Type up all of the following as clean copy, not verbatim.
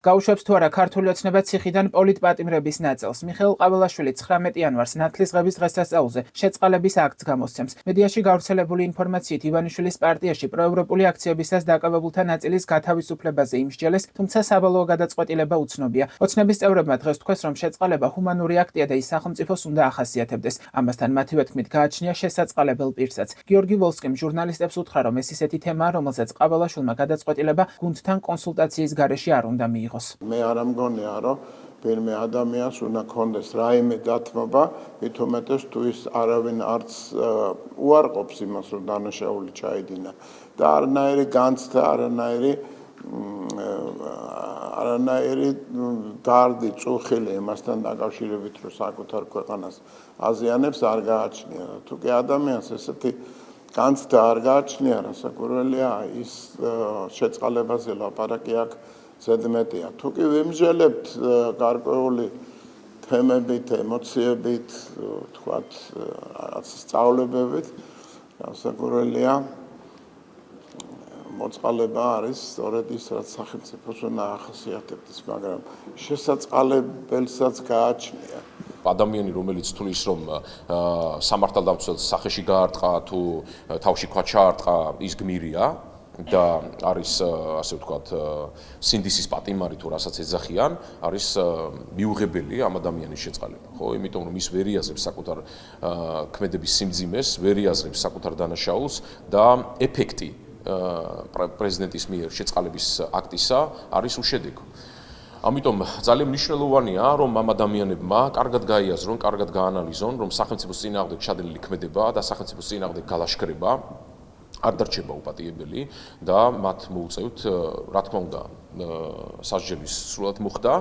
გაუშვებს თუ არა ქართული ოცნება ციხიდან პოლიტპატიმრების ნაწილს. მიხეილ ყაველაშვილი 19 იანვარს ნათლისღების დღესასწაულზე შეწყალების აქტს გამოსცემს. მედიაში გავრცელებული ინფორმაციით ივანიშვილის პარტიაში პროევროპული აქციებისას დაკავებულთა ნაწილის გათავისუფლებაზე იმსჯელეს, თუმცა საბოლოო გადაწყვეტილება უცნობია. ოცნების წევრებმა დღეს თქვეს, რომ შეწყალება ჰუმანური აქტია და ის სახელმწიფოს უნდა ახასიათებდეს. ამასთან მათივე თქმით გააჩნია შესაწყალებელ პირსაც. გიორგი ვოლსკიმ ჟურნალისტებს უთხრა, რომ ეს ისეთი თემაა, რომელზეც ყაველაშვილმა გადაწყვეტილება გუნდთან კონსულტაციის გარეშე არ უნდა მიიღოს. მე არ ამგონია, რომ ვინმე ადამიანს უნდა ქონდეს რაიმე დათმობა, მით უმეტეს თუ ის არავინ არც უარყოფს იმას, რომ დანაშაული ჩაიდინა და არანაირი განცდა, არანაირი გარდი წუხილი იმასთან დაკავშირებით, რომ საკუთარ ქვეყანას აზიანებს არ გააჩნია. თუ კი ადამიანს ესეთი განცდა არ გააჩნია, რასაკვირველია, ის შეწყალებაზე ლაპარაკი აქვს ზედმეტია. თუ კი ვიმსჯელებთ გარკვეული თემებით, ემოციებით, თქვათ, რაღაც სწავლებებით, რასაკვირველია, მოწყალება არის სწორედ ის, რაც სახელმწიფოს უნდა ახასიათებდეს, მაგრამ შესაწყალებელსაც გააჩნია. ადამიანი, რომელიც თulis რომ სამართალდამცველს სახეში გაარტყა თუ თავში ქვა ჩაარტყა, ის გმირია და არის ასე ვთქვათ სინდისის პატიმარი თუ რასაც ეძახიან, არის მიუღებელი ამ ადამიანის შეწყალება, ხო? იმიტომ რომ ის ვერ იაზრებს საკუთარ ქმედების სიმძიმეს, ვერ იაზრებს საკუთარ დანაშაულს და ეფექტი პრეზიდენტის მიერ შეწყალების აქტისა არის უშედეგო. ამიტომ ძალიან მნიშვნელოვანია, რომ ამ ადამიანებმა კარგად გაიაზრონ, კარგად გაანალიზონ, რომ სახელმწიფოს წინააღმდეგ ჩადენილი ქმედება და სახელმწიფოს წინააღმდეგ გალაშქრება არ დარჩება უპატიებელი და მათ მოუწევთ, რა თქმა უნდა, სასჯელის სრულად მოხდა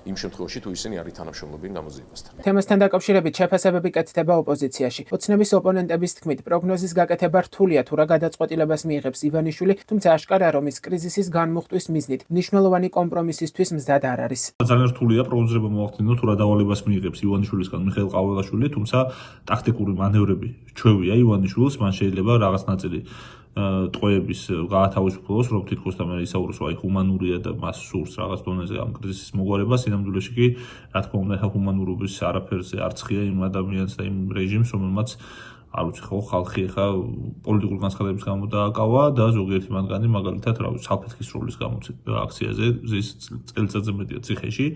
იმ შემთხვევაში, თუ ისინი არის თანამშრომლობენ გამოძიებასთან. თემასთან დაკავშირებით შეფასებები კეთდება ოპოზიციაში. ოცნების ოპონენტების თქმით, პროგნოზის გაკეთება რთულია, თუ რა გადაწყვეტილებას მიიღებს ივანიშვილი, თუმცა აშკარაა, რომ ის კრიზისის განმუხტვის მიზნით მნიშვნელოვანი კომპრომისისთვის მზად არ არის. ძალიან რთულია პროგნოზება მოახდინოს, თუ რა დავალებას მიიღებს ივანიშვილისგან მიხეილ ყაველაშვილი, თუმცა ტაქტიკური მანევრები ჩვევია ივანიშვილს, მან შეიძლება რაღაც ნაწილი ტყვეების გაათავისუფლოს, რომ თითქოს და მე ისაუბროს, აი ჰუმანურია და მას სურს რაღაც დონეზე ამ კრიზისის მოგვარება, სინამდვილეში კი რა თქმა უნდა ჰუმანურობის არაფერზე არ ცხია იმ ადამიანს და იმ რეჟიმს, რომელმაც არ ვიცი ხო ხალხი ხა პოლიტიკური განცხადების გამო დააკავა და ზოგიერთი მათგანი მაგალითად რა ვიცი საფეთქის როლის გამოცეთ აქციაზე ზის წელიწადზე მეტია ციხეში,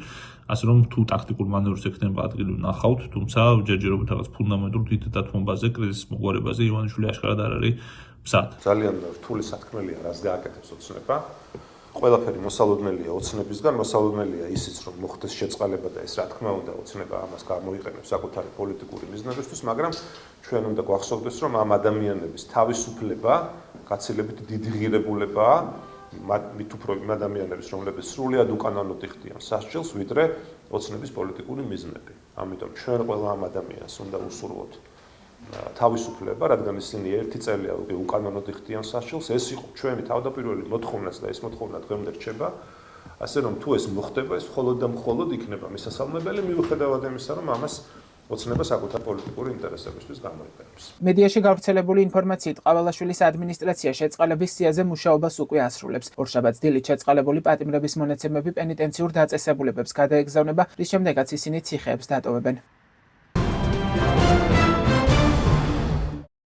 ასე რომ თუ ტაქტიკურ მანევრს ექნება ადგილი ვნახავთ, თუმცა ჯერჯერობით რაღაც ფუნდამენტურ თვითდათმობაზე კრიზისის მოგვარებაზე ივანიშვილი აშკარად არ არის მზად. ძალიან რთული სათქმელია, რას გააკეთებს ოცნება. ყველაფერი მოსალოდნელია ოცნებისგან, მოსალოდნელია ისიც, რომ მოხდეს შეწყალება და ეს რა თქმა უნდა ოცნება ამას გამოიყენებს საკუთარი პოლიტიკური მიზნებისთვის, მაგრამ ჩვენ უნდა გვახსოვდეს, რომ ამ ადამიანების თავისუფლება გაცილებით დიდი ღირებულებაა, მით უფრო იმ ადამიანების, რომლებიც სრულად უკანონოდ იხდიან სასჯელს, ვიდრე ოცნების პოლიტიკური მიზნები. ამიტომ ჩვენ ყველა ამ ადამიანს უნდა უსურვოთ თავისუფლება, რადგან ისინი ერთი წელია უკანონოდ იხდიან სასჯელს, ეს იყო ჩვენი თავდაპირველი მოთხოვნაც და ეს მოთხოვნა დღემდე რჩება, ასე რომ თუ ეს მოხდება, ეს მხოლოდ და მხოლოდ იქნება მისასალმებელი, მიუხედავად იმისა, რომ ამას ოცნება საკუთარ პოლიტიკური ინტერესებისთვის გამოიყენებს. მედიაში გავრცელებული ინფორმაციით ყაველაშვილის ადმინისტრაცია შეწყალების სიაზე მუშაობას უკვე ასრულებს. ორშაბათს დილით შეწყალებული პატიმრების მონაცემები პენიტენციურ დაწესებულებებს გადაეგზავნება, რის შემდეგაც ისინი ციხეებს დატოვებენ.